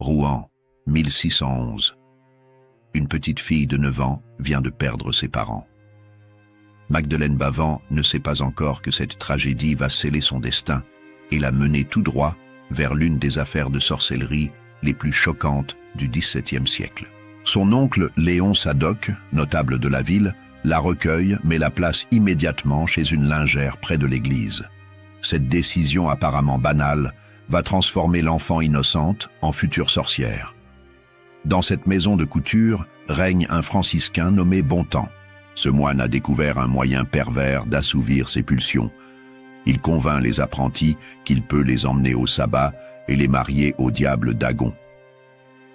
Rouen, 1611. Une petite fille de 9 ans vient de perdre ses parents. Magdeleine Bavant ne sait pas encore que cette tragédie va sceller son destin et la mener tout droit vers l'une des affaires de sorcellerie les plus choquantes du XVIIe siècle. Son oncle Léon Sadoc, notable de la ville, la recueille mais la place immédiatement chez une lingère près de l'église. Cette décision apparemment banale va transformer l'enfant innocente en future sorcière. Dans cette maison de couture règne un franciscain nommé Bontemps. Ce moine a découvert un moyen pervers d'assouvir ses pulsions. Il convainc les apprentis qu'il peut les emmener au sabbat et les marier au diable Dagon.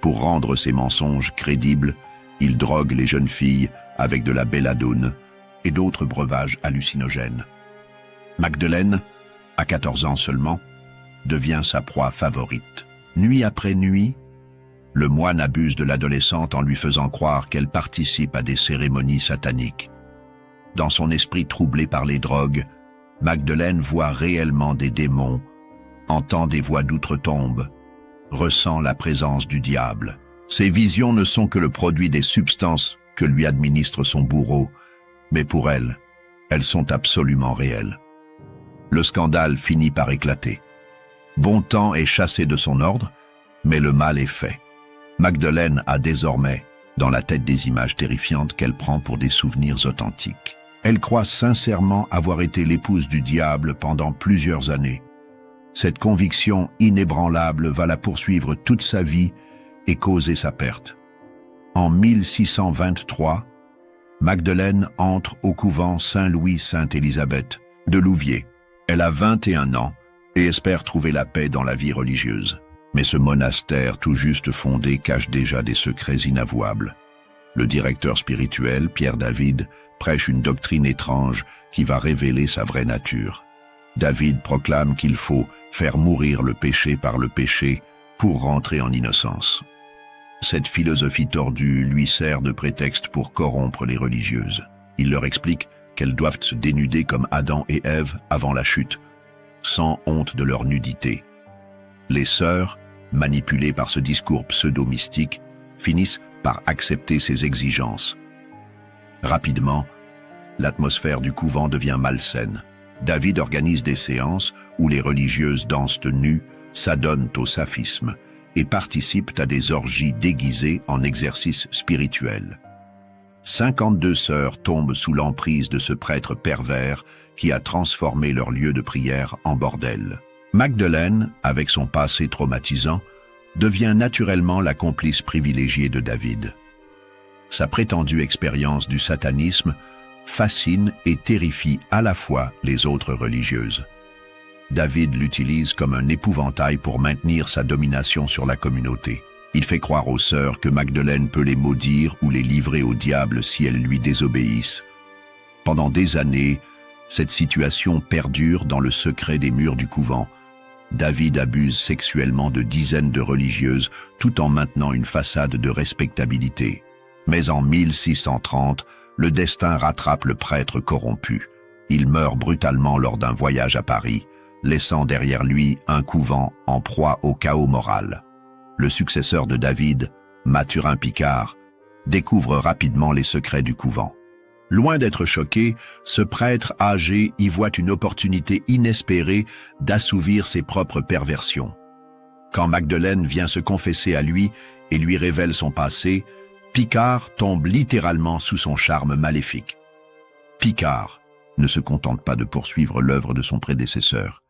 Pour rendre ses mensonges crédibles, il drogue les jeunes filles avec de la belladone et d'autres breuvages hallucinogènes. Magdeleine, à 14 ans seulement, devient sa proie favorite. Nuit après nuit, le moine abuse de l'adolescente en lui faisant croire qu'elle participe à des cérémonies sataniques. Dans son esprit troublé par les drogues, Magdeleine voit réellement des démons, entend des voix d'outre-tombe, ressent la présence du diable. Ces visions ne sont que le produit des substances que lui administre son bourreau, mais pour elle, elles sont absolument réelles. Le scandale finit par éclater. Bontemps est chassé de son ordre, mais le mal est fait. Magdeleine a désormais dans la tête des images terrifiantes qu'elle prend pour des souvenirs authentiques. Elle croit sincèrement avoir été l'épouse du diable pendant plusieurs années. Cette conviction inébranlable va la poursuivre toute sa vie et causer sa perte. En 1623, Magdeleine entre au couvent Saint-Louis-Sainte-Élisabeth de Louviers. Elle a 21 ans et espère trouver la paix dans la vie religieuse. Mais ce monastère tout juste fondé cache déjà des secrets inavouables. Le directeur spirituel, Pierre David, prêche une doctrine étrange qui va révéler sa vraie nature. David proclame qu'il faut faire mourir le péché par le péché pour rentrer en innocence. Cette philosophie tordue lui sert de prétexte pour corrompre les religieuses. Il leur explique qu'elles doivent se dénuder comme Adam et Ève avant la chute, sans honte de leur nudité. Les sœurs, manipulées par ce discours pseudo-mystique, finissent par accepter ses exigences. Rapidement, l'atmosphère du couvent devient malsaine. David organise des séances où les religieuses dansent nues, s'adonnent au saphisme et participent à des orgies déguisées en exercices spirituels. 52 sœurs tombent sous l'emprise de ce prêtre pervers qui a transformé leur lieu de prière en bordel. Magdeleine, avec son passé traumatisant, devient naturellement la complice privilégiée de David. Sa prétendue expérience du satanisme fascine et terrifie à la fois les autres religieuses. David l'utilise comme un épouvantail pour maintenir sa domination sur la communauté. Il fait croire aux sœurs que Magdeleine peut les maudire ou les livrer au diable si elles lui désobéissent. Pendant des années, cette situation perdure dans le secret des murs du couvent. David abuse sexuellement de dizaines de religieuses tout en maintenant une façade de respectabilité. Mais en 1630, le destin rattrape le prêtre corrompu. Il meurt brutalement lors d'un voyage à Paris, laissant derrière lui un couvent en proie au chaos moral. Le successeur de David, Mathurin Picard, découvre rapidement les secrets du couvent. Loin d'être choqué, ce prêtre âgé y voit une opportunité inespérée d'assouvir ses propres perversions. Quand Magdeleine vient se confesser à lui et lui révèle son passé, Picard tombe littéralement sous son charme maléfique. Picard ne se contente pas de poursuivre l'œuvre de son prédécesseur.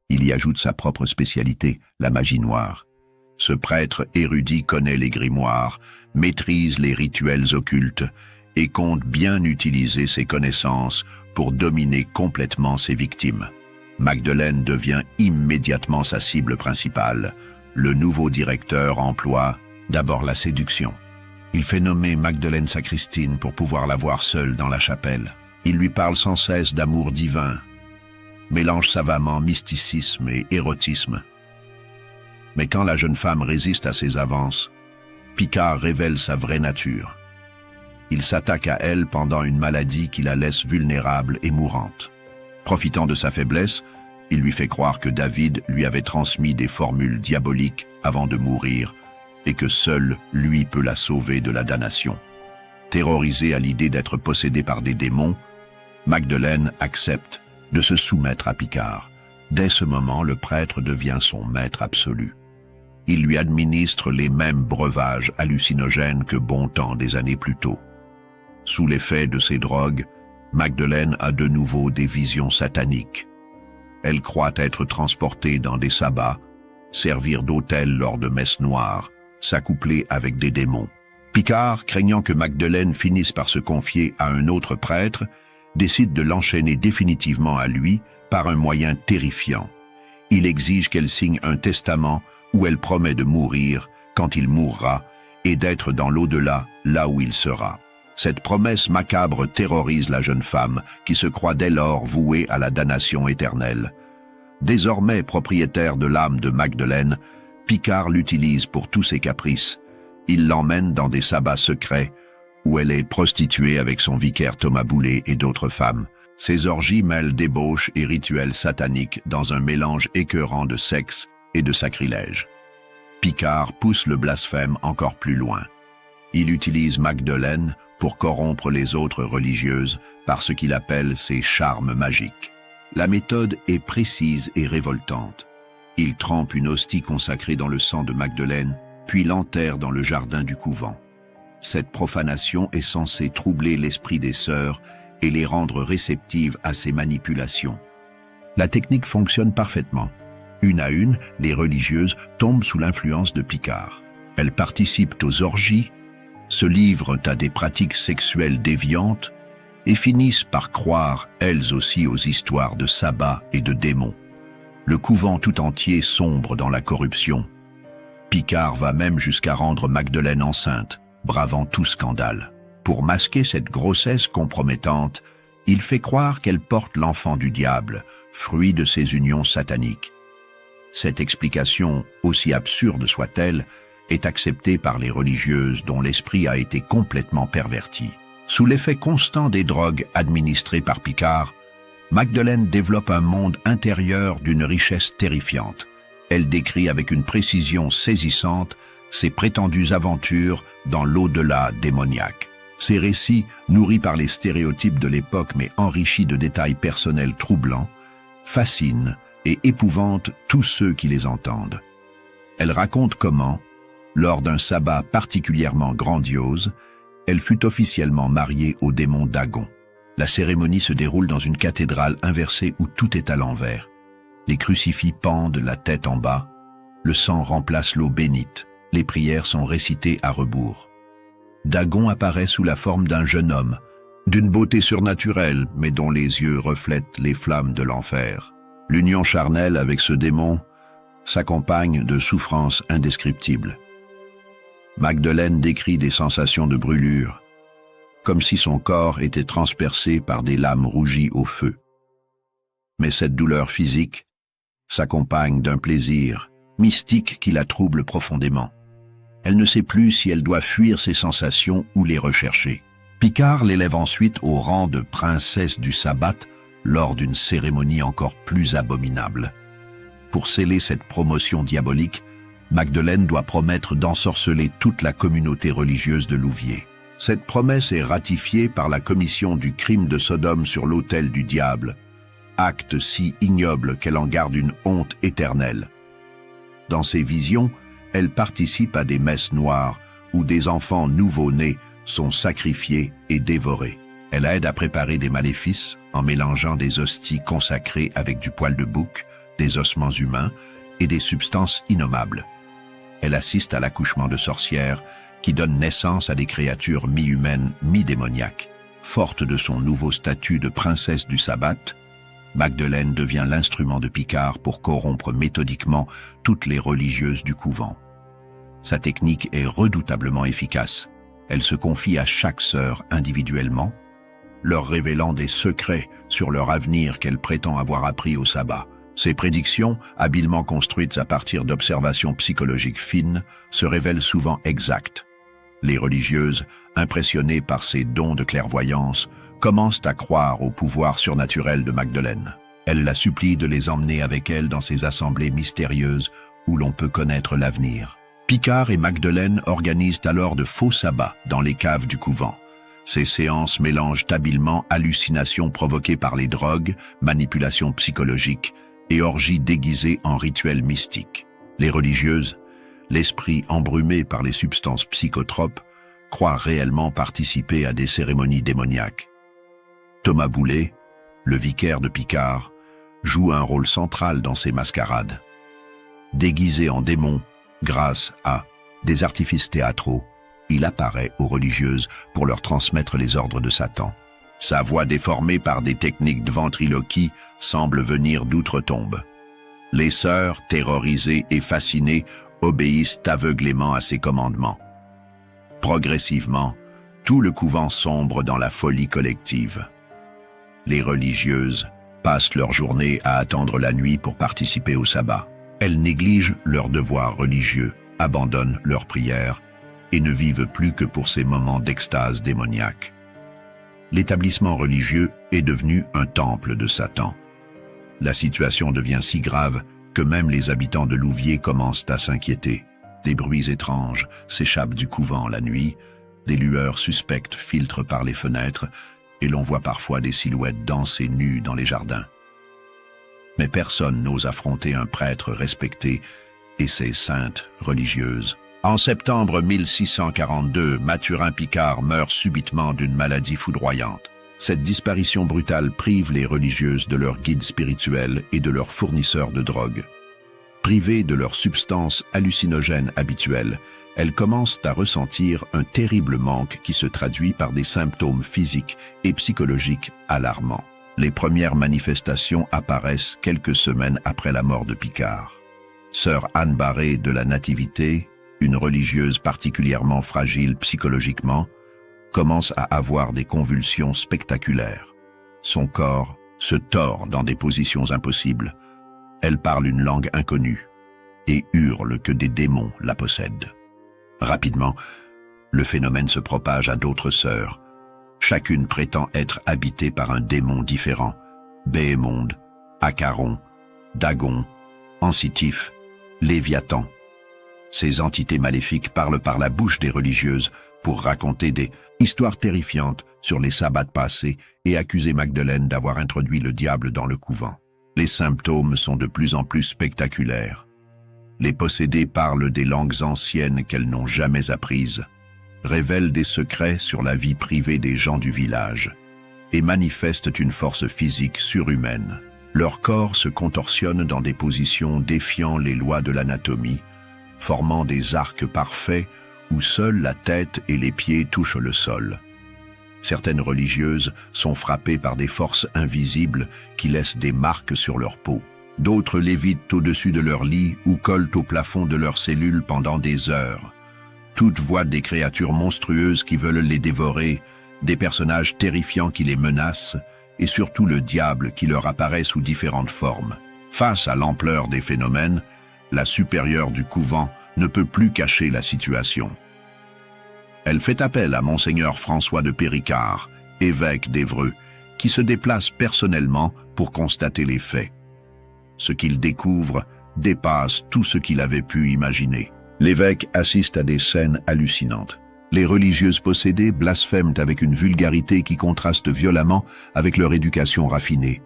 Il y ajoute sa propre spécialité, la magie noire. Ce prêtre érudit connaît les grimoires, maîtrise les rituels occultes et compte bien utiliser ses connaissances pour dominer complètement ses victimes. Magdeleine devient immédiatement sa cible principale. Le nouveau directeur emploie d'abord la séduction. Il fait nommer Magdeleine sacristine pour pouvoir la voir seule dans la chapelle. Il lui parle sans cesse d'amour divin, mélange savamment mysticisme et érotisme. Mais quand la jeune femme résiste à ses avances, Picard révèle sa vraie nature. Il s'attaque à elle pendant une maladie qui la laisse vulnérable et mourante. Profitant de sa faiblesse, il lui fait croire que David lui avait transmis des formules diaboliques avant de mourir et que seul lui peut la sauver de la damnation. Terrorisée à l'idée d'être possédée par des démons, Magdeleine accepte de se soumettre à Picard. Dès ce moment, le prêtre devient son maître absolu. Il lui administre les mêmes breuvages hallucinogènes que Bontemps des années plus tôt. Sous l'effet de ces drogues, Magdeleine a de nouveau des visions sataniques. Elle croit être transportée dans des sabbats, servir d'autel lors de messes noires, s'accoupler avec des démons. Picard, craignant que Magdeleine finisse par se confier à un autre prêtre, décide de l'enchaîner définitivement à lui par un moyen terrifiant. Il exige qu'elle signe un testament où elle promet de mourir quand il mourra et d'être dans l'au-delà, là où il sera. Cette promesse macabre terrorise la jeune femme qui se croit dès lors vouée à la damnation éternelle. Désormais propriétaire de l'âme de Magdeleine, Picard l'utilise pour tous ses caprices. Il l'emmène dans des sabbats secrets où elle est prostituée avec son vicaire Thomas Boulet et d'autres femmes. Ces orgies mêlent débauche et rituels sataniques dans un mélange écœurant de sexe et de sacrilège. Picard pousse le blasphème encore plus loin. Il utilise Magdeleine pour corrompre les autres religieuses par ce qu'il appelle ses charmes magiques. La méthode est précise et révoltante. Il trempe une hostie consacrée dans le sang de Magdeleine, puis l'enterre dans le jardin du couvent. Cette profanation est censée troubler l'esprit des sœurs et les rendre réceptives à ses manipulations. La technique fonctionne parfaitement. Une à une, les religieuses tombent sous l'influence de Picard. Elles participent aux orgies, se livrent à des pratiques sexuelles déviantes et finissent par croire, elles aussi, aux histoires de sabbats et de démons. Le couvent tout entier sombre dans la corruption. Picard va même jusqu'à rendre Magdeleine enceinte, bravant tout scandale. Pour masquer cette grossesse compromettante, il fait croire qu'elle porte l'enfant du diable, fruit de ses unions sataniques. Cette explication, aussi absurde soit-elle, est acceptée par les religieuses dont l'esprit a été complètement perverti. Sous l'effet constant des drogues administrées par Picard, Magdeleine développe un monde intérieur d'une richesse terrifiante. Elle décrit avec une précision saisissante ses prétendues aventures dans l'au-delà démoniaque. Ces récits, nourris par les stéréotypes de l'époque mais enrichis de détails personnels troublants, fascinent et épouvantent tous ceux qui les entendent. Elle raconte comment, lors d'un sabbat particulièrement grandiose, elle fut officiellement mariée au démon Dagon. La cérémonie se déroule dans une cathédrale inversée où tout est à l'envers. Les crucifix pendent la tête en bas, le sang remplace l'eau bénite, les prières sont récitées à rebours. Dagon apparaît sous la forme d'un jeune homme, d'une beauté surnaturelle, mais dont les yeux reflètent les flammes de l'enfer. L'union charnelle avec ce démon s'accompagne de souffrances indescriptibles. Magdeleine décrit des sensations de brûlure, comme si son corps était transpercé par des lames rougies au feu. Mais cette douleur physique s'accompagne d'un plaisir mystique qui la trouble profondément. Elle ne sait plus si elle doit fuir ces sensations ou les rechercher. Picard l'élève ensuite au rang de princesse du sabbat lors d'une cérémonie encore plus abominable. Pour sceller cette promotion diabolique, Magdeleine doit promettre d'ensorceler toute la communauté religieuse de Louviers. Cette promesse est ratifiée par la commission du crime de Sodome sur l'autel du diable, acte si ignoble qu'elle en garde une honte éternelle. Dans ses visions, elle participe à des messes noires où des enfants nouveau-nés sont sacrifiés et dévorés. Elle aide à préparer des maléfices en mélangeant des hosties consacrées avec du poil de bouc, des ossements humains et des substances innommables. Elle assiste à l'accouchement de sorcières qui donnent naissance à des créatures mi-humaines, mi-démoniaques. Forte de son nouveau statut de princesse du sabbat, Magdeleine devient l'instrument de Picard pour corrompre méthodiquement toutes les religieuses du couvent. Sa technique est redoutablement efficace. Elle se confie à chaque sœur individuellement, leur révélant des secrets sur leur avenir qu'elle prétend avoir appris au sabbat. Ces prédictions, habilement construites à partir d'observations psychologiques fines, se révèlent souvent exactes. Les religieuses, impressionnées par ces dons de clairvoyance, commencent à croire au pouvoir surnaturel de Magdeleine. Elle la supplie de les emmener avec elle dans ces assemblées mystérieuses où l'on peut connaître l'avenir. Picard et Magdeleine organisent alors de faux sabbats dans les caves du couvent. Ces séances mélangent habilement hallucinations provoquées par les drogues, manipulations psychologiques et orgies déguisées en rituels mystiques. Les religieuses, l'esprit embrumé par les substances psychotropes, croient réellement participer à des cérémonies démoniaques. Thomas Boulet, le vicaire de Picard, joue un rôle central dans ces mascarades. Déguisé en démon, grâce à des artifices théâtraux, il apparaît aux religieuses pour leur transmettre les ordres de Satan. Sa voix déformée par des techniques de ventriloquie semble venir d'outre-tombe. Les sœurs, terrorisées et fascinées, obéissent aveuglément à ses commandements. Progressivement, tout le couvent sombre dans la folie collective. Les religieuses passent leur journée à attendre la nuit pour participer au sabbat. Elles négligent leurs devoirs religieux, abandonnent leurs prières et ne vivent plus que pour ces moments d'extase démoniaque. L'établissement religieux est devenu un temple de Satan. La situation devient si grave que même les habitants de Louviers commencent à s'inquiéter. Des bruits étranges s'échappent du couvent la nuit, des lueurs suspectes filtrent par les fenêtres et l'on voit parfois des silhouettes danser nues dans les jardins. Mais personne n'ose affronter un prêtre respecté et ses saintes religieuses. En septembre 1642, Mathurin Picard meurt subitement d'une maladie foudroyante. Cette disparition brutale prive les religieuses de leur guide spirituel et de leurs fournisseurs de drogue. Privées de leurs substances hallucinogènes habituelles, elles commencent à ressentir un terrible manque qui se traduit par des symptômes physiques et psychologiques alarmants. Les premières manifestations apparaissent quelques semaines après la mort de Picard. Sœur Anne Barré de la Nativité, une religieuse particulièrement fragile psychologiquement, commence à avoir des convulsions spectaculaires. Son corps se tord dans des positions impossibles. Elle parle une langue inconnue et hurle que des démons la possèdent. Rapidement, le phénomène se propage à d'autres sœurs. Chacune prétend être habitée par un démon différent. Béhémonde, Acharon, Dagon, Ansitif, Léviathan. Ces entités maléfiques parlent par la bouche des religieuses pour raconter des histoires terrifiantes sur les sabbats passés et accuser Magdeleine d'avoir introduit le diable dans le couvent. Les symptômes sont de plus en plus spectaculaires. Les possédés parlent des langues anciennes qu'elles n'ont jamais apprises, révèlent des secrets sur la vie privée des gens du village et manifestent une force physique surhumaine. Leur corps se contorsionne dans des positions défiant les lois de l'anatomie, formant des arcs parfaits où seule la tête et les pieds touchent le sol. Certaines religieuses sont frappées par des forces invisibles qui laissent des marques sur leur peau. D'autres lévitent au-dessus de leur lit ou collent au plafond de leurs cellules pendant des heures. Toutes voient des créatures monstrueuses qui veulent les dévorer, des personnages terrifiants qui les menacent, et surtout le diable qui leur apparaît sous différentes formes. Face à l'ampleur des phénomènes, la supérieure du couvent ne peut plus cacher la situation. Elle fait appel à Monseigneur François de Péricard, évêque d'Évreux, qui se déplace personnellement pour constater les faits. Ce qu'il découvre dépasse tout ce qu'il avait pu imaginer. L'évêque assiste à des scènes hallucinantes. Les religieuses possédées blasphèment avec une vulgarité qui contraste violemment avec leur éducation raffinée.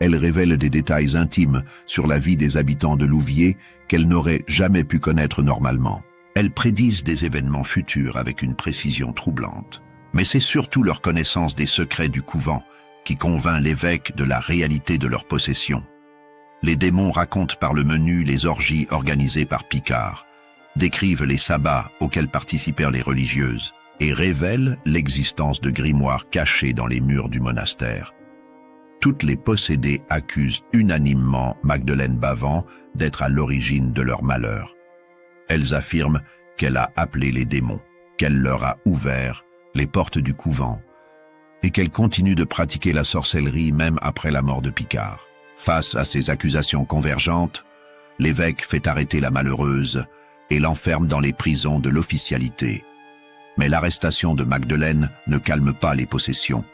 Elles révèlent des détails intimes sur la vie des habitants de Louviers qu'elles n'auraient jamais pu connaître normalement. Elles prédisent des événements futurs avec une précision troublante. Mais c'est surtout leur connaissance des secrets du couvent qui convainc l'évêque de la réalité de leur possession. Les démons racontent par le menu les orgies organisées par Picard, décrivent les sabbats auxquels participèrent les religieuses et révèlent l'existence de grimoires cachés dans les murs du monastère. Toutes les possédées accusent unanimement Magdeleine Bavent d'être à l'origine de leur malheur. Elles affirment qu'elle a appelé les démons, qu'elle leur a ouvert les portes du couvent et qu'elle continue de pratiquer la sorcellerie même après la mort de Picard. Face à ces accusations convergentes, l'évêque fait arrêter la malheureuse et l'enferme dans les prisons de l'officialité. Mais l'arrestation de Magdeleine ne calme pas les possessions.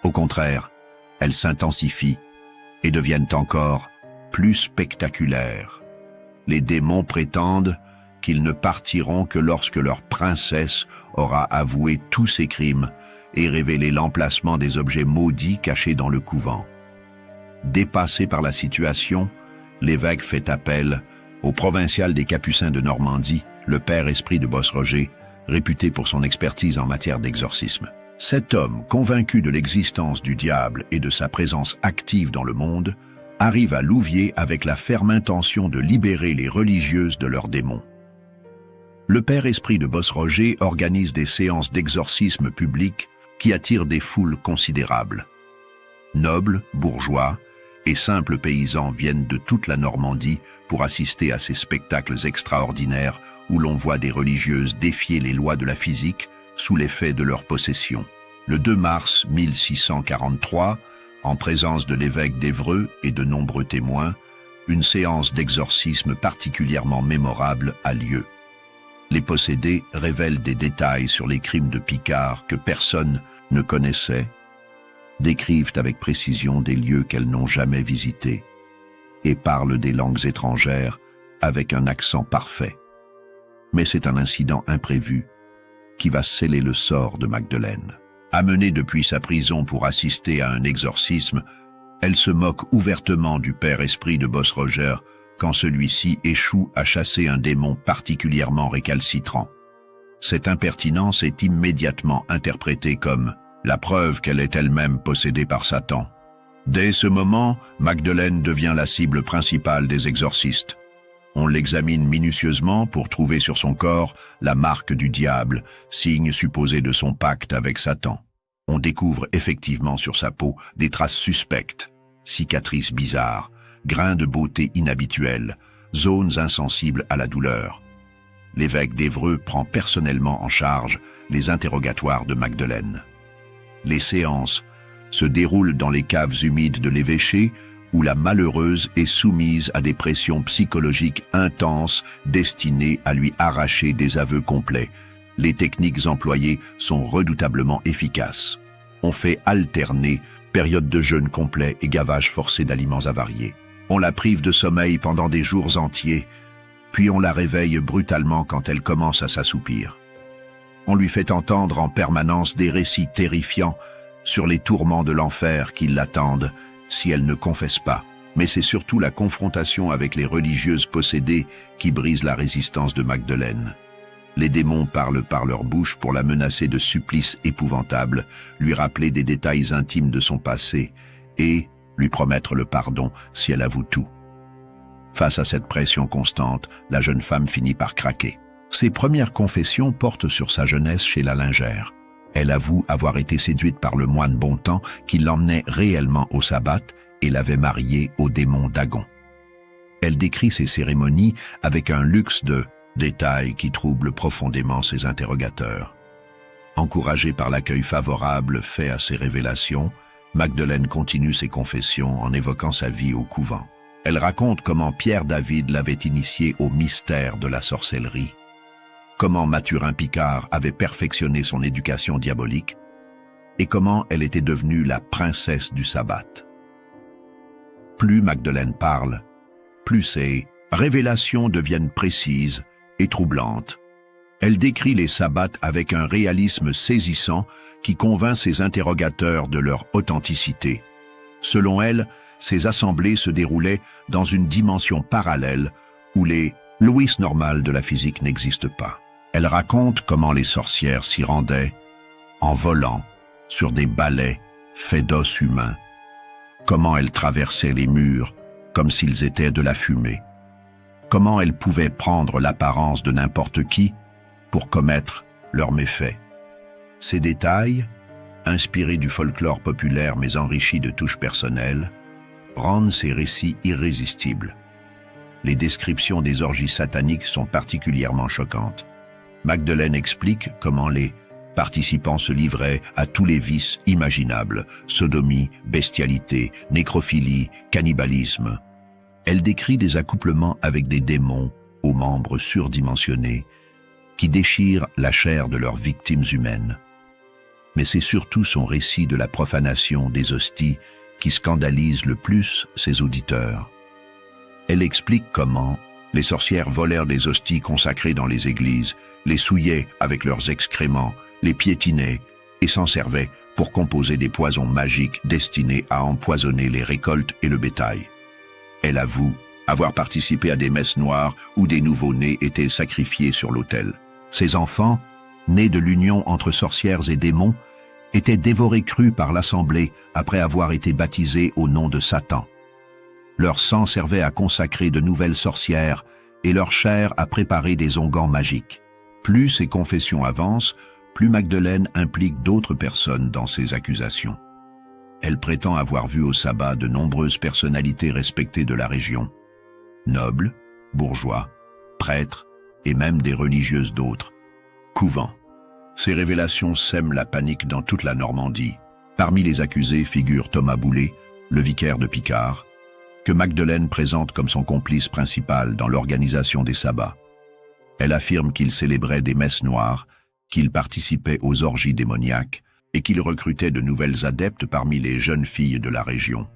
Au contraire, elles s'intensifient et deviennent encore plus spectaculaires. Les démons prétendent qu'ils ne partiront que lorsque leur princesse aura avoué tous ses crimes et révélé l'emplacement des objets maudits cachés dans le couvent. Dépassé par la situation, l'évêque fait appel au provincial des Capucins de Normandie, le père Esprit de Bosroger, réputé pour son expertise en matière d'exorcisme. Cet homme, convaincu de l'existence du diable et de sa présence active dans le monde, arrive à Louviers avec la ferme intention de libérer les religieuses de leurs démons. Le père Esprit de Bosroger organise des séances d'exorcisme publiques qui attirent des foules considérables. Nobles, bourgeois et simples paysans viennent de toute la Normandie pour assister à ces spectacles extraordinaires où l'on voit des religieuses défier les lois de la physique sous l'effet de leur possession. Le 2 mars 1643, en présence de l'évêque d'Évreux et de nombreux témoins, une séance d'exorcisme particulièrement mémorable a lieu. Les possédés révèlent des détails sur les crimes de Picard que personne ne connaissait, décrivent avec précision des lieux qu'elles n'ont jamais visités et parlent des langues étrangères avec un accent parfait. Mais c'est un incident imprévu qui va sceller le sort de Magdeleine. Amenée depuis sa prison pour assister à un exorcisme, elle se moque ouvertement du père Esprit de Bosroger quand celui-ci échoue à chasser un démon particulièrement récalcitrant. Cette impertinence est immédiatement interprétée comme la preuve qu'elle est elle-même possédée par Satan. Dès ce moment, Magdeleine devient la cible principale des exorcistes. On l'examine minutieusement pour trouver sur son corps la marque du diable, signe supposé de son pacte avec Satan. On découvre effectivement sur sa peau des traces suspectes, cicatrices bizarres, grains de beauté inhabituels, zones insensibles à la douleur. L'évêque d'Évreux prend personnellement en charge les interrogatoires de Magdeleine. Les séances se déroulent dans les caves humides de l'évêché, où la malheureuse est soumise à des pressions psychologiques intenses destinées à lui arracher des aveux complets. Les techniques employées sont redoutablement efficaces. On fait alterner période de jeûne complet et gavage forcé d'aliments avariés. On la prive de sommeil pendant des jours entiers, puis on la réveille brutalement quand elle commence à s'assoupir. On lui fait entendre en permanence des récits terrifiants sur les tourments de l'enfer qui l'attendent si elle ne confesse pas. Mais c'est surtout la confrontation avec les religieuses possédées qui brise la résistance de Magdeleine. Les démons parlent par leur bouche pour la menacer de supplices épouvantables, lui rappeler des détails intimes de son passé et lui promettre le pardon si elle avoue tout. Face à cette pression constante, la jeune femme finit par craquer. Ses premières confessions portent sur sa jeunesse chez la lingère. Elle avoue avoir été séduite par le moine Bontemps qui l'emmenait réellement au sabbat et l'avait mariée au démon Dagon. Elle décrit ces cérémonies avec un luxe de détails qui trouble profondément ses interrogateurs. Encouragée par l'accueil favorable fait à ses révélations, Magdeleine continue ses confessions en évoquant sa vie au couvent. Elle raconte comment Pierre David l'avait initiée au mystère de la sorcellerie, comment Mathurin Picard avait perfectionné son éducation diabolique et comment elle était devenue la princesse du sabbat. Plus Magdeleine parle, plus ses révélations deviennent précises et troublantes. Elle décrit les sabbats avec un réalisme saisissant qui convainc ses interrogateurs de leur authenticité. Selon elle, ces assemblées se déroulaient dans une dimension parallèle où les lois normales de la physique n'existent pas. Elle raconte comment les sorcières s'y rendaient en volant sur des balais faits d'os humains, comment elles traversaient les murs comme s'ils étaient de la fumée, comment elles pouvaient prendre l'apparence de n'importe qui pour commettre leurs méfaits. Ces détails, inspirés du folklore populaire mais enrichis de touches personnelles, rendent ces récits irrésistibles. Les descriptions des orgies sataniques sont particulièrement choquantes. Magdeleine explique comment les participants se livraient à tous les vices imaginables, sodomie, bestialité, nécrophilie, cannibalisme. Elle décrit des accouplements avec des démons aux membres surdimensionnés qui déchirent la chair de leurs victimes humaines. Mais c'est surtout son récit de la profanation des hosties qui scandalise le plus ses auditeurs. Elle explique comment, Les sorcières volèrent les hosties consacrées dans les églises, les souillaient avec leurs excréments, les piétinaient et s'en servaient pour composer des poisons magiques destinés à empoisonner les récoltes et le bétail. Elle avoue avoir participé à des messes noires où des nouveau-nés étaient sacrifiés sur l'autel. Ces enfants, nés de l'union entre sorcières et démons, étaient dévorés crus par l'assemblée après avoir été baptisés au nom de Satan. Leur sang servait à consacrer de nouvelles sorcières et leur chair à préparer des onguents magiques. Plus ces confessions avancent, plus Magdeleine implique d'autres personnes dans ses accusations. Elle prétend avoir vu au sabbat de nombreuses personnalités respectées de la région. Nobles, bourgeois, prêtres et même des religieuses d'autres couvents. Ces révélations sèment la panique dans toute la Normandie. Parmi les accusés figure Thomas Boulet, le vicaire de Picard, que Magdeleine présente comme son complice principal dans l'organisation des sabbats. Elle affirme qu'il célébrait des messes noires, qu'il participait aux orgies démoniaques et qu'il recrutait de nouvelles adeptes parmi les jeunes filles de la région.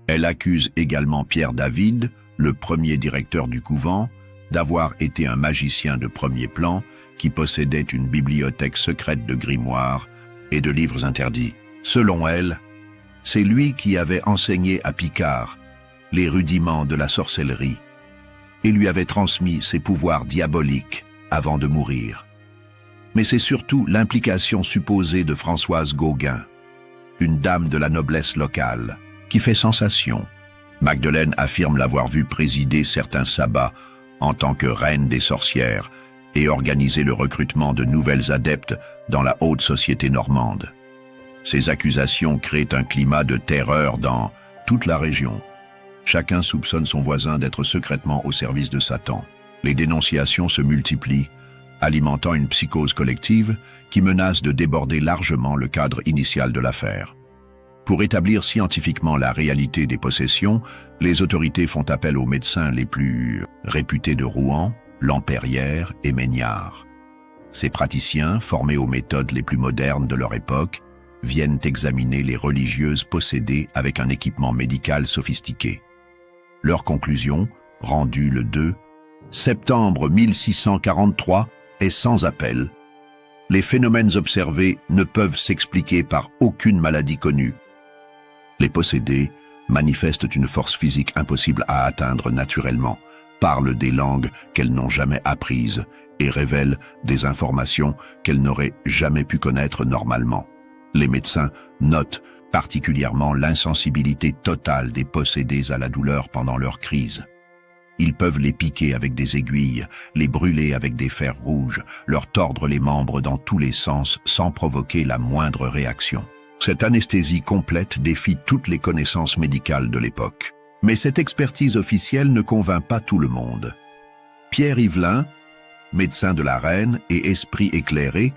Elle accuse également Pierre David, le premier directeur du couvent, d'avoir été un magicien de premier plan qui possédait une bibliothèque secrète de grimoires et de livres interdits. Selon elle, c'est lui qui avait enseigné à Picard les rudiments de la sorcellerie et lui avait transmis ses pouvoirs diaboliques avant de mourir. Mais c'est surtout l'implication supposée de Françoise Gauguin, une dame de la noblesse locale, qui fait sensation. Magdeleine affirme l'avoir vue présider certains sabbats en tant que reine des sorcières et organiser le recrutement de nouvelles adeptes dans la haute société normande. Ces accusations créent un climat de terreur dans toute la région. Chacun soupçonne son voisin d'être secrètement au service de Satan. Les dénonciations se multiplient, alimentant une psychose collective qui menace de déborder largement le cadre initial de l'affaire. Pour établir scientifiquement la réalité des possessions, les autorités font appel aux médecins les plus réputés de Rouen, Lampérière et Méniard. Ces praticiens, formés aux méthodes les plus modernes de leur époque, viennent examiner les religieuses possédées avec un équipement médical sophistiqué. Leur conclusion, rendue le 2 septembre 1643, est sans appel. Les phénomènes observés ne peuvent s'expliquer par aucune maladie connue. Les possédées manifestent une force physique impossible à atteindre naturellement, parlent des langues qu'elles n'ont jamais apprises et révèlent des informations qu'elles n'auraient jamais pu connaître normalement. Les médecins notent particulièrement l'insensibilité totale des possédées à la douleur pendant leur crise. Ils peuvent les piquer avec des aiguilles, les brûler avec des fers rouges, leur tordre les membres dans tous les sens sans provoquer la moindre réaction. Cette anesthésie complète défie toutes les connaissances médicales de l'époque. Mais cette expertise officielle ne convainc pas tout le monde. Pierre Yvelin, médecin de la reine et esprit éclairé,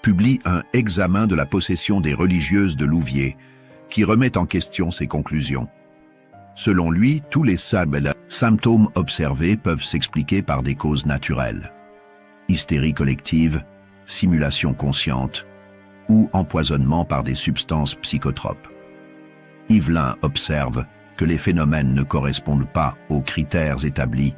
publie un examen de la possession des religieuses de Louviers, qui remet en question ses conclusions. Selon lui, tous les symptômes observés peuvent s'expliquer par des causes naturelles. Hystérie collective, simulation consciente ou empoisonnement par des substances psychotropes. Yvelin observe que les phénomènes ne correspondent pas aux critères établis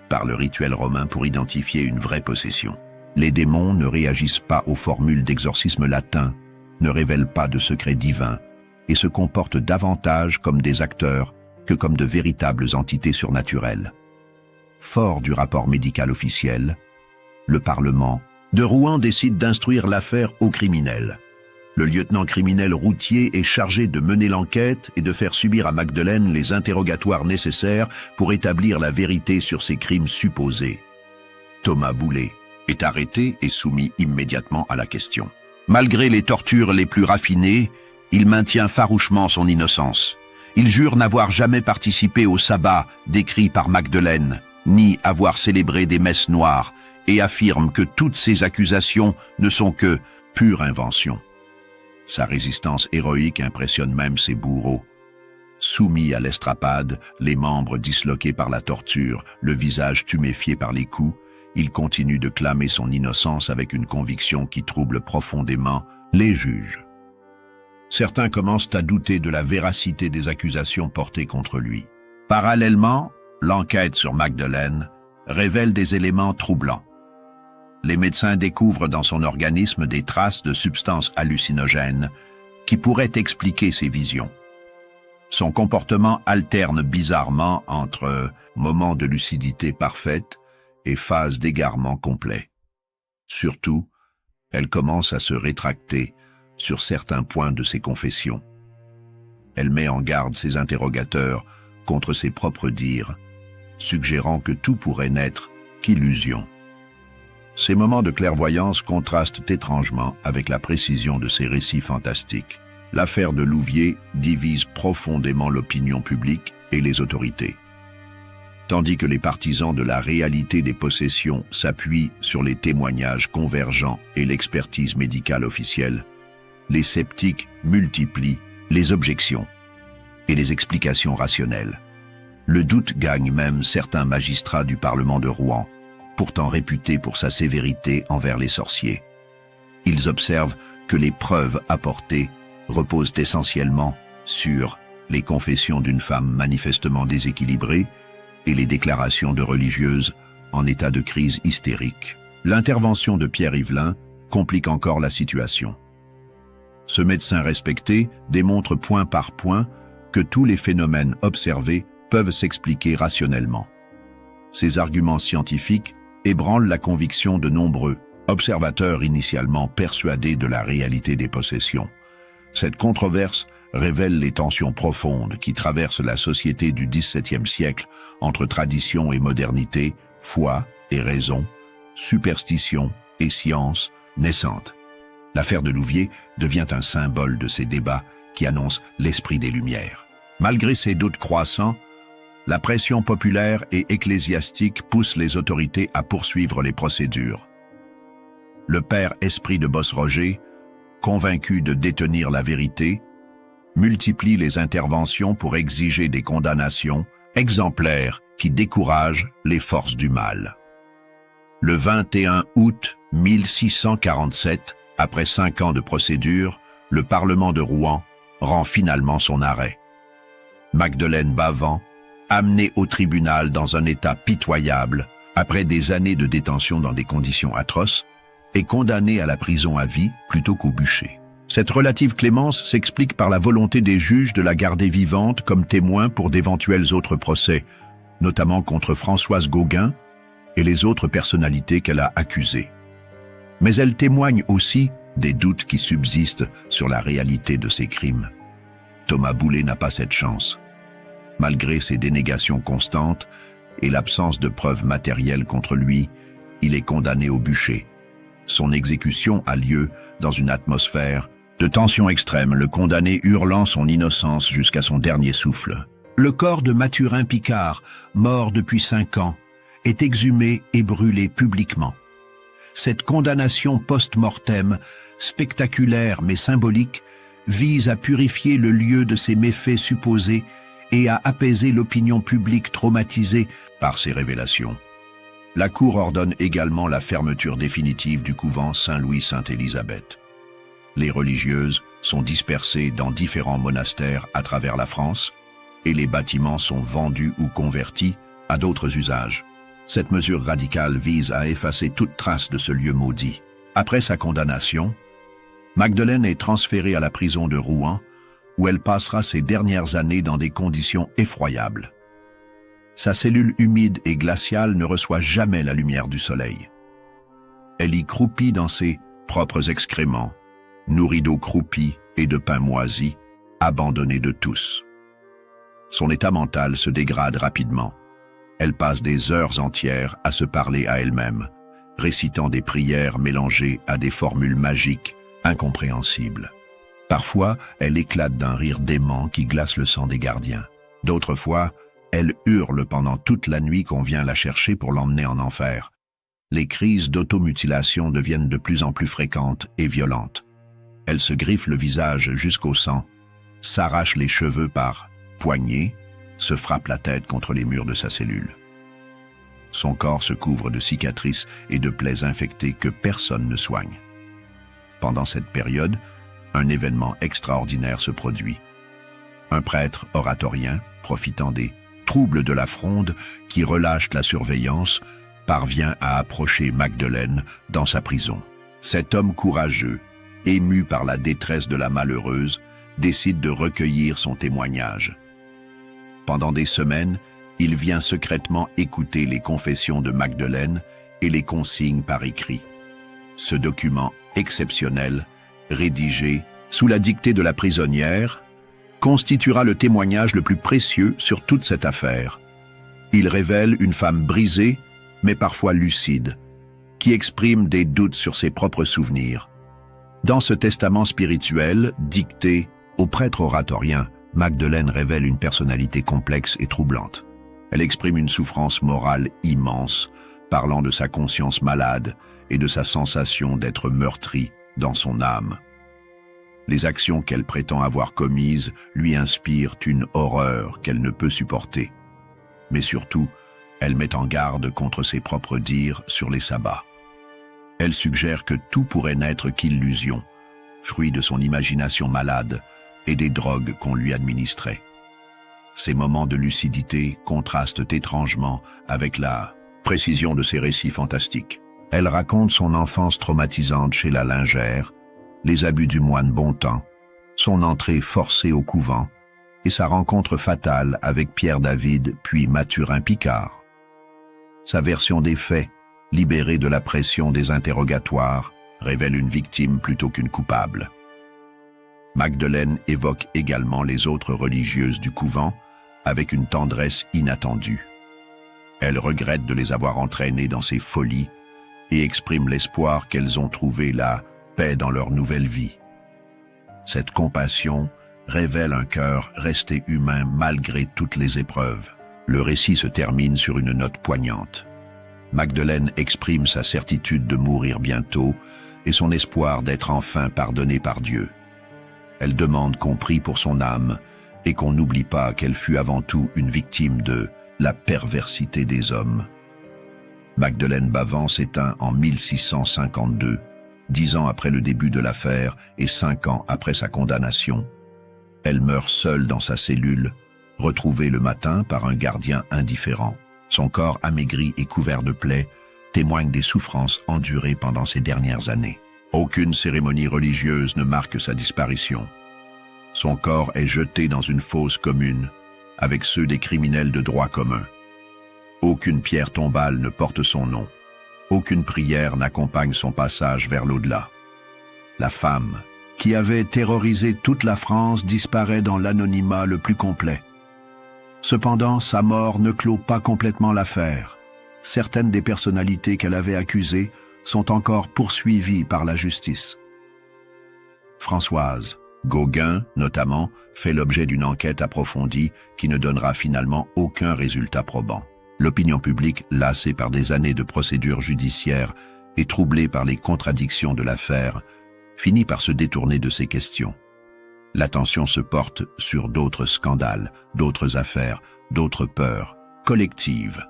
par le rituel romain pour identifier une vraie possession. Les démons ne réagissent pas aux formules d'exorcisme latin, ne révèlent pas de secrets divins et se comportent davantage comme des acteurs que comme de véritables entités surnaturelles. Fort du rapport médical officiel, le Parlement de Rouen décide d'instruire l'affaire aux criminels. Le lieutenant criminel routier est chargé de mener l'enquête et de faire subir à Magdeleine les interrogatoires nécessaires pour établir la vérité sur ces crimes supposés. Thomas Boulet est arrêté et soumis immédiatement à la question. Malgré les tortures les plus raffinées, il maintient farouchement son innocence. Il jure n'avoir jamais participé au sabbat décrit par Magdeleine, ni avoir célébré des messes noires, et affirme que toutes ces accusations ne sont que pure invention. Sa résistance héroïque impressionne même ses bourreaux. Soumis à l'estrapade, les membres disloqués par la torture, le visage tuméfié par les coups, il continue de clamer son innocence avec une conviction qui trouble profondément les juges. Certains commencent à douter de la véracité des accusations portées contre lui. Parallèlement, l'enquête sur Magdeleine révèle des éléments troublants. Les médecins découvrent dans son organisme des traces de substances hallucinogènes qui pourraient expliquer ses visions. Son comportement alterne bizarrement entre moments de lucidité parfaite et phases d'égarement complet. Surtout, elle commence à se rétracter sur certains points de ses confessions. Elle met en garde ses interrogateurs contre ses propres dires, suggérant que tout pourrait n'être qu'illusion. Ces moments de clairvoyance contrastent étrangement avec la précision de ses récits fantastiques. L'affaire de Louviers divise profondément l'opinion publique et les autorités. Tandis que les partisans de la réalité des possessions s'appuient sur les témoignages convergents et l'expertise médicale officielle, les sceptiques multiplient les objections et les explications rationnelles. Le doute gagne même certains magistrats du Parlement de Rouen, pourtant réputé pour sa sévérité envers les sorciers. Ils observent que les preuves apportées reposent essentiellement sur les confessions d'une femme manifestement déséquilibrée et les déclarations de religieuses en état de crise hystérique. L'intervention de Pierre Yvelin complique encore la situation. Ce médecin respecté démontre point par point que tous les phénomènes observés peuvent s'expliquer rationnellement. Ces arguments scientifiques ébranlent la conviction de nombreux observateurs initialement persuadés de la réalité des possessions. Cette controverse révèle les tensions profondes qui traversent la société du XVIIe siècle entre tradition et modernité, foi et raison, superstition et science naissante. L'affaire de Louviers devient un symbole de ces débats qui annoncent l'esprit des Lumières. Malgré ces doutes croissants, la pression populaire et ecclésiastique pousse les autorités à poursuivre les procédures. Le père Esprit de Bossroger, convaincu de détenir la vérité, multiplie les interventions pour exiger des condamnations exemplaires qui découragent les forces du mal. Le 21 août 1647, après 5 ans de procédure, le Parlement de Rouen rend finalement son arrêt. Magdeleine Bavent, amenée au tribunal dans un état pitoyable, après des années de détention dans des conditions atroces, est condamnée à la prison à vie plutôt qu'au bûcher. Cette relative clémence s'explique par la volonté des juges de la garder vivante comme témoin pour d'éventuels autres procès, notamment contre Françoise Gauguin et les autres personnalités qu'elle a accusées. Mais elle témoigne aussi des doutes qui subsistent sur la réalité de ces crimes. Thomas Boulet n'a pas cette chance. Malgré ses dénégations constantes et l'absence de preuves matérielles contre lui, il est condamné au bûcher. Son exécution a lieu dans une atmosphère de tension extrême, le condamné hurlant son innocence jusqu'à son dernier souffle. Le corps de Mathurin Picard, mort depuis 5 ans, est exhumé et brûlé publiquement. Cette condamnation post-mortem, spectaculaire mais symbolique, vise à purifier le lieu de ses méfaits supposés et à apaiser l'opinion publique traumatisée par ces révélations. La Cour ordonne également la fermeture définitive du couvent Saint-Louis-Sainte-Élisabeth. Les religieuses sont dispersées dans différents monastères à travers la France et les bâtiments sont vendus ou convertis à d'autres usages. Cette mesure radicale vise à effacer toute trace de ce lieu maudit. Après sa condamnation, Magdeleine est transférée à la prison de Rouen, où elle passera ses dernières années dans des conditions effroyables. Sa cellule humide et glaciale ne reçoit jamais la lumière du soleil. Elle y croupit dans ses propres excréments, nourrie d'eau croupie et de pain moisi, abandonnée de tous. Son état mental se dégrade rapidement. Elle passe des heures entières à se parler à elle-même, récitant des prières mélangées à des formules magiques incompréhensibles. Parfois, elle éclate d'un rire dément qui glace le sang des gardiens. D'autres fois, elle hurle pendant toute la nuit qu'on vient la chercher pour l'emmener en enfer. Les crises d'automutilation deviennent de plus en plus fréquentes et violentes. Elle se griffe le visage jusqu'au sang, s'arrache les cheveux par poignées, se frappe la tête contre les murs de sa cellule. Son corps se couvre de cicatrices et de plaies infectées que personne ne soigne. Pendant cette période, un événement extraordinaire se produit. Un prêtre oratorien, profitant des troubles de la fronde qui relâche la surveillance, parvient à approcher Magdeleine dans sa prison. Cet homme courageux, ému par la détresse de la malheureuse, décide de recueillir son témoignage. Pendant des semaines, il vient secrètement écouter les confessions de Magdeleine et les consigne par écrit. Ce document exceptionnel, rédigé sous la dictée de la prisonnière, constituera le témoignage le plus précieux sur toute cette affaire. Il révèle une femme brisée, mais parfois lucide, qui exprime des doutes sur ses propres souvenirs. Dans ce testament spirituel, dicté au prêtre oratorien, Magdeleine révèle une personnalité complexe et troublante. Elle exprime une souffrance morale immense, parlant de sa conscience malade et de sa sensation d'être meurtrie dans son âme. Les actions qu'elle prétend avoir commises lui inspirent une horreur qu'elle ne peut supporter. Mais surtout, elle met en garde contre ses propres dires sur les sabbats. Elle suggère que tout pourrait n'être qu'illusion, fruit de son imagination malade et des drogues qu'on lui administrait. Ces moments de lucidité contrastent étrangement avec la précision de ses récits fantastiques. Elle raconte son enfance traumatisante chez la lingère, les abus du moine Bontemps, son entrée forcée au couvent et sa rencontre fatale avec Pierre David puis Mathurin Picard. Sa version des faits, libérée de la pression des interrogatoires, révèle une victime plutôt qu'une coupable. Magdeleine évoque également les autres religieuses du couvent avec une tendresse inattendue. Elle regrette de les avoir entraînées dans ces folies et exprime l'espoir qu'elles ont trouvé la paix dans leur nouvelle vie. Cette compassion révèle un cœur resté humain malgré toutes les épreuves. Le récit se termine sur une note poignante. Magdeleine exprime sa certitude de mourir bientôt et son espoir d'être enfin pardonnée par Dieu. Elle demande qu'on prie pour son âme et qu'on n'oublie pas qu'elle fut avant tout une victime de la perversité des hommes. Magdeleine Bavent s'éteint en 1652, 10 ans après le début de l'affaire et 5 ans après sa condamnation. Elle meurt seule dans sa cellule, retrouvée le matin par un gardien indifférent. Son corps amaigri et couvert de plaies témoigne des souffrances endurées pendant ces dernières années. Aucune cérémonie religieuse ne marque sa disparition. Son corps est jeté dans une fosse commune, avec ceux des criminels de droit commun. Aucune pierre tombale ne porte son nom. Aucune prière n'accompagne son passage vers l'au-delà. La femme, qui avait terrorisé toute la France, disparaît dans l'anonymat le plus complet. Cependant, sa mort ne clôt pas complètement l'affaire. Certaines des personnalités qu'elle avait accusées sont encore poursuivies par la justice. Françoise Gauguin, notamment, fait l'objet d'une enquête approfondie qui ne donnera finalement aucun résultat probant. L'opinion publique, lassée par des années de procédures judiciaires et troublée par les contradictions de l'affaire, finit par se détourner de ces questions. L'attention se porte sur d'autres scandales, d'autres affaires, d'autres peurs collectives.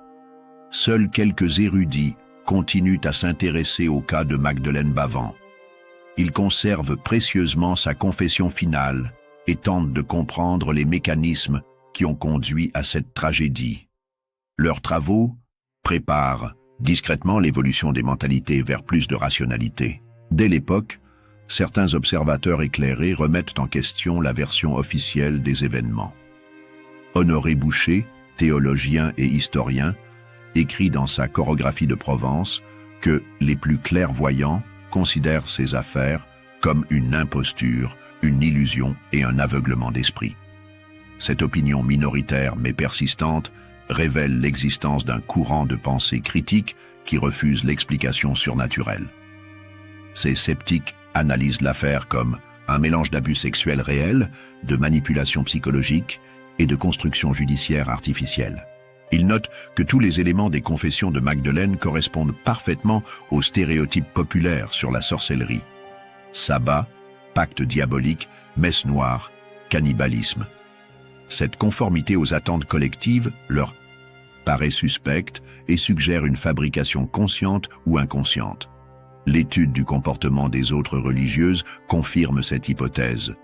Seuls quelques érudits continuent à s'intéresser au cas de Magdeleine Bavent. Ils conservent précieusement sa confession finale et tentent de comprendre les mécanismes qui ont conduit à cette tragédie. Leurs travaux préparent discrètement l'évolution des mentalités vers plus de rationalité. Dès l'époque, certains observateurs éclairés remettent en question la version officielle des événements. Honoré Boucher, théologien et historien, écrit dans sa Chorographie de Provence que les plus clairvoyants considèrent ces affaires comme une imposture, une illusion et un aveuglement d'esprit. Cette opinion minoritaire mais persistante révèle l'existence d'un courant de pensée critique qui refuse l'explication surnaturelle. Ces sceptiques analysent l'affaire comme un mélange d'abus sexuels réels, de manipulation psychologique et de construction judiciaire artificielle. Ils notent que tous les éléments des confessions de Magdeleine correspondent parfaitement aux stéréotypes populaires sur la sorcellerie. Sabbat, pacte diabolique, messe noire, cannibalisme. Cette conformité aux attentes collectives leur paraît suspecte et suggère une fabrication consciente ou inconsciente. L'étude du comportement des autres religieuses confirme cette hypothèse.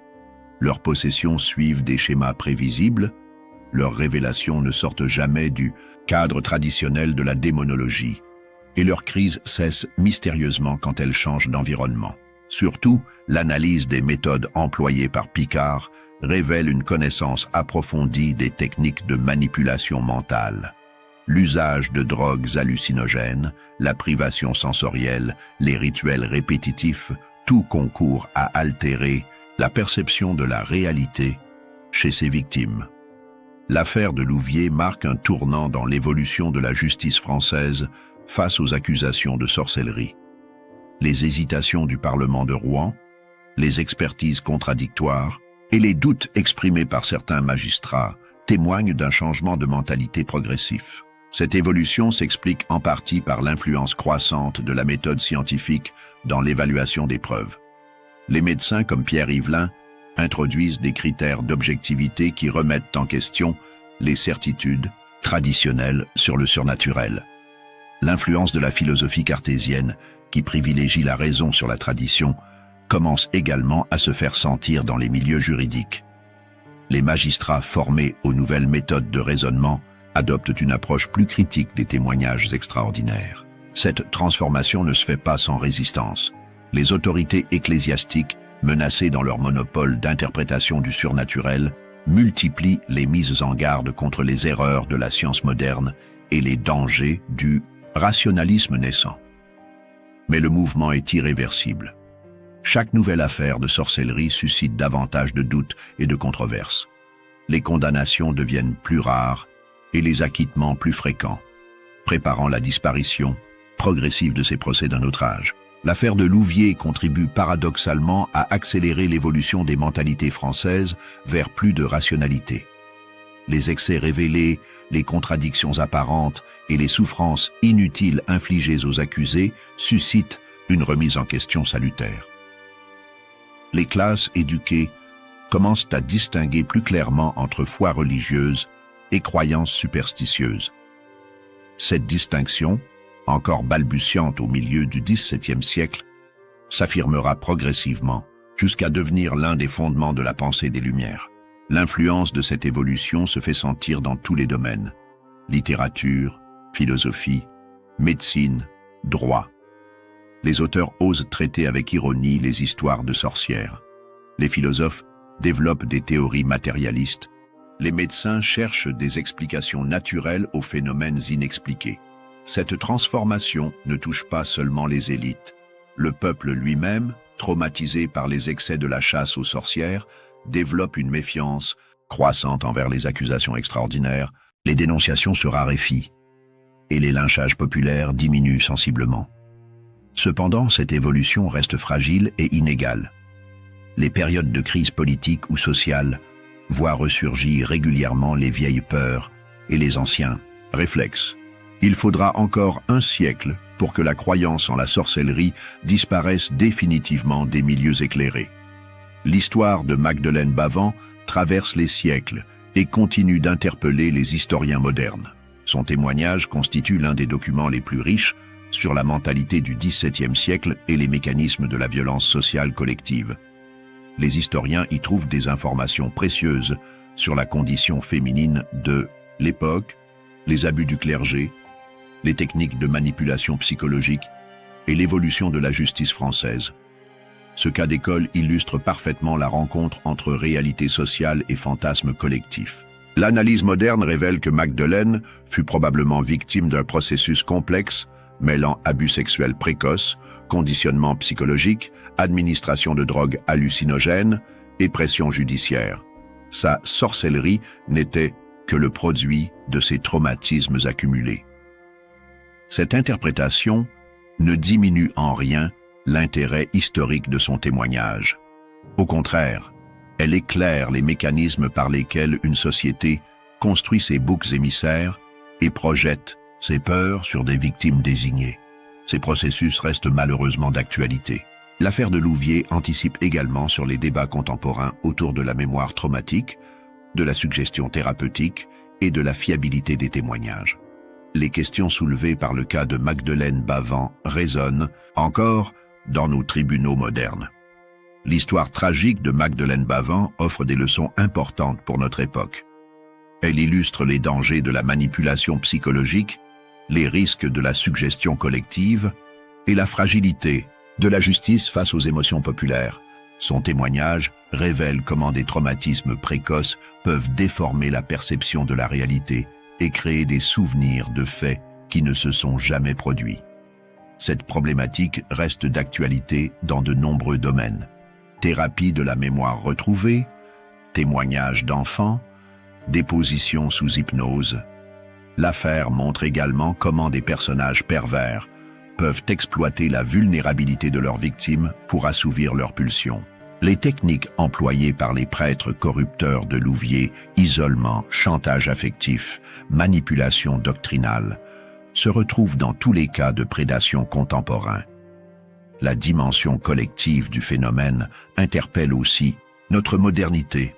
Leurs possessions suivent des schémas prévisibles, leurs révélations ne sortent jamais du cadre traditionnel de la démonologie. et leur crise cesse mystérieusement quand elles changent d'environnement. Surtout, l'analyse des méthodes employées par Picard révèle une connaissance approfondie des techniques de manipulation mentale. L'usage de drogues hallucinogènes, la privation sensorielle, les rituels répétitifs, tout concourt à altérer la perception de la réalité chez ses victimes. L'affaire de Louviers marque un tournant dans l'évolution de la justice française face aux accusations de sorcellerie. Les hésitations du Parlement de Rouen, les expertises contradictoires et les doutes exprimés par certains magistrats témoignent d'un changement de mentalité progressif. Cette évolution s'explique en partie par l'influence croissante de la méthode scientifique dans l'évaluation des preuves. Les médecins comme Pierre Yvelin introduisent des critères d'objectivité qui remettent en question les certitudes traditionnelles sur le surnaturel. L'influence de la philosophie cartésienne, qui privilégie la raison sur la tradition, commence également à se faire sentir dans les milieux juridiques. Les magistrats formés aux nouvelles méthodes de raisonnement adoptent une approche plus critique des témoignages extraordinaires. Cette transformation ne se fait pas sans résistance. Les autorités ecclésiastiques, menacées dans leur monopole d'interprétation du surnaturel, multiplient les mises en garde contre les erreurs de la science moderne et les dangers du rationalisme naissant. Mais le mouvement est irréversible. Chaque nouvelle affaire de sorcellerie suscite davantage de doutes et de controverses. Les condamnations deviennent plus rares et les acquittements plus fréquents, préparant la disparition progressive de ces procès d'un autre âge. L'affaire de Louviers contribue paradoxalement à accélérer l'évolution des mentalités françaises vers plus de rationalité. Les excès révélés, les contradictions apparentes et les souffrances inutiles infligées aux accusés suscitent une remise en question salutaire. Les classes éduquées commencent à distinguer plus clairement entre foi religieuse et croyances superstitieuses. Cette distinction, encore balbutiante au milieu du XVIIe siècle, s'affirmera progressivement jusqu'à devenir l'un des fondements de la pensée des Lumières. L'influence de cette évolution se fait sentir dans tous les domaines: littérature, philosophie, médecine, droit. Les auteurs osent traiter avec ironie les histoires de sorcières. Les philosophes développent des théories matérialistes. Les médecins cherchent des explications naturelles aux phénomènes inexpliqués. Cette transformation ne touche pas seulement les élites. Le peuple lui-même, traumatisé par les excès de la chasse aux sorcières, développe une méfiance croissante envers les accusations extraordinaires. Les dénonciations se raréfient et les lynchages populaires diminuent sensiblement. Cependant, cette évolution reste fragile et inégale. Les périodes de crise politique ou sociale voient ressurgir régulièrement les vieilles peurs et les anciens réflexes. Il faudra encore un siècle pour que la croyance en la sorcellerie disparaisse définitivement des milieux éclairés. L'histoire de Magdeleine Bavent traverse les siècles et continue d'interpeller les historiens modernes. Son témoignage constitue l'un des documents les plus riches sur la mentalité du XVIIe siècle et les mécanismes de la violence sociale collective. Les historiens y trouvent des informations précieuses sur la condition féminine de l'époque, les abus du clergé, les techniques de manipulation psychologique et l'évolution de la justice française. Ce cas d'école illustre parfaitement la rencontre entre réalité sociale et fantasme collectif. L'analyse moderne révèle que Magdeleine fut probablement victime d'un processus complexe mêlant abus sexuels précoces, conditionnement psychologique, administration de drogues hallucinogènes et pression judiciaire. Sa sorcellerie n'était que le produit de ces traumatismes accumulés. Cette interprétation ne diminue en rien l'intérêt historique de son témoignage. Au contraire, elle éclaire les mécanismes par lesquels une société construit ses boucs émissaires et projette ses peurs sur des victimes désignées. Ces processus restent malheureusement d'actualité. L'affaire de Louviers anticipe également sur les débats contemporains autour de la mémoire traumatique, de la suggestion thérapeutique et de la fiabilité des témoignages. Les questions soulevées par le cas de Magdeleine Bavent résonnent encore dans nos tribunaux modernes. L'histoire tragique de Magdeleine Bavent offre des leçons importantes pour notre époque. Elle illustre les dangers de la manipulation psychologique les risques de la suggestion collective et la fragilité de la justice face aux émotions populaires. Son témoignage révèle comment des traumatismes précoces peuvent déformer la perception de la réalité et créer des souvenirs de faits qui ne se sont jamais produits. Cette problématique reste d'actualité dans de nombreux domaines. Thérapie de la mémoire retrouvée, témoignages d'enfants, déposition sous hypnose. L'affaire montre également comment des personnages pervers peuvent exploiter la vulnérabilité de leurs victimes pour assouvir leurs pulsions. Les techniques employées par les prêtres corrupteurs de Louviers, isolement, chantage affectif, manipulation doctrinale, se retrouvent dans tous les cas de prédation contemporain. La dimension collective du phénomène interpelle aussi notre modernité.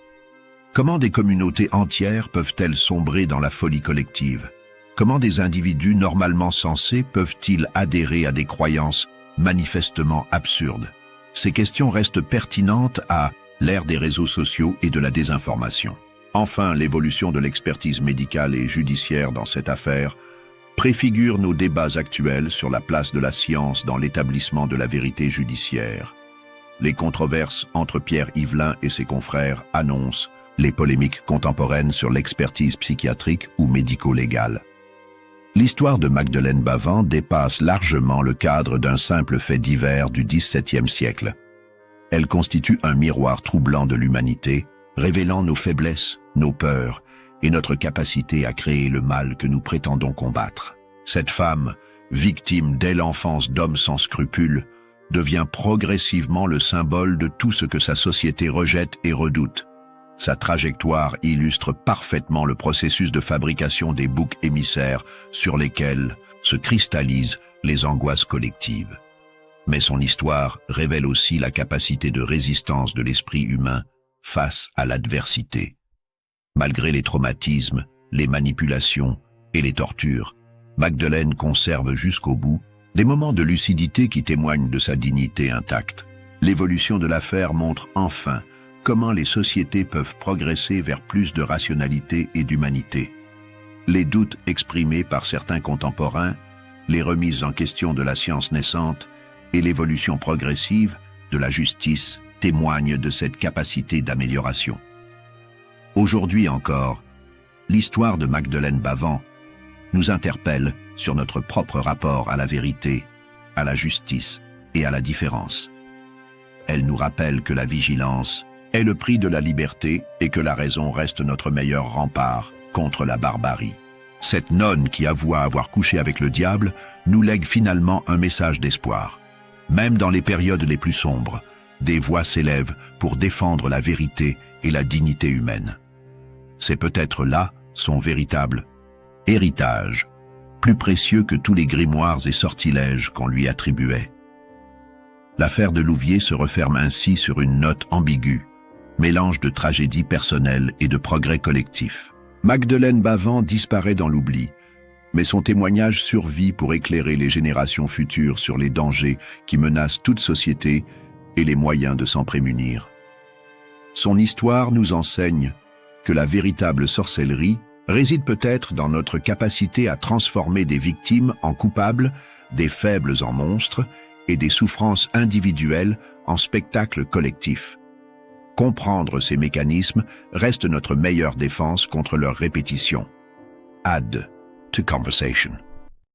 Comment des communautés entières peuvent-elles sombrer dans la folie collective? Comment des individus normalement sensés peuvent-ils adhérer à des croyances manifestement absurdes? Ces questions restent pertinentes à l'ère des réseaux sociaux et de la désinformation. Enfin, l'évolution de l'expertise médicale et judiciaire dans cette affaire préfigure nos débats actuels sur la place de la science dans l'établissement de la vérité judiciaire. Les controverses entre Pierre Yvelin et ses confrères annoncent les polémiques contemporaines sur l'expertise psychiatrique ou médico-légale. L'histoire de Magdeleine Bavent dépasse largement le cadre d'un simple fait divers du XVIIe siècle. Elle constitue un miroir troublant de l'humanité, révélant nos faiblesses, nos peurs et notre capacité à créer le mal que nous prétendons combattre. Cette femme, victime dès l'enfance d'hommes sans scrupules, devient progressivement le symbole de tout ce que sa société rejette et redoute. Sa trajectoire illustre parfaitement le processus de fabrication des boucs émissaires sur lesquels se cristallisent les angoisses collectives. Mais son histoire révèle aussi la capacité de résistance de l'esprit humain face à l'adversité. Malgré les traumatismes, les manipulations et les tortures, Magdeleine conserve jusqu'au bout des moments de lucidité qui témoignent de sa dignité intacte. L'évolution de l'affaire montre enfin comment les sociétés peuvent progresser vers plus de rationalité et d'humanité. Les doutes exprimés par certains contemporains, les remises en question de la science naissante et l'évolution progressive de la justice témoignent de cette capacité d'amélioration. Aujourd'hui encore, l'histoire de Magdeleine Bavent nous interpelle sur notre propre rapport à la vérité, à la justice et à la différence. Elle nous rappelle que la vigilance est le prix de la liberté et que la raison reste notre meilleur rempart contre la barbarie. Cette nonne qui avoua avoir couché avec le diable nous lègue finalement un message d'espoir. Même dans les périodes les plus sombres, des voix s'élèvent pour défendre la vérité et la dignité humaine. C'est peut-être là son véritable héritage, plus précieux que tous les grimoires et sortilèges qu'on lui attribuait. L'affaire de Louviers se referme ainsi sur une note ambiguë, mélange de tragédie personnelle et de progrès collectif. Magdeleine Bavent disparaît dans l'oubli, mais son témoignage survit pour éclairer les générations futures sur les dangers qui menacent toute société et les moyens de s'en prémunir. Son histoire nous enseigne que la véritable sorcellerie réside peut-être dans notre capacité à transformer des victimes en coupables, des faibles en monstres et des souffrances individuelles en spectacles collectifs. Comprendre ces mécanismes reste notre meilleure défense contre leur répétition. Add to conversation.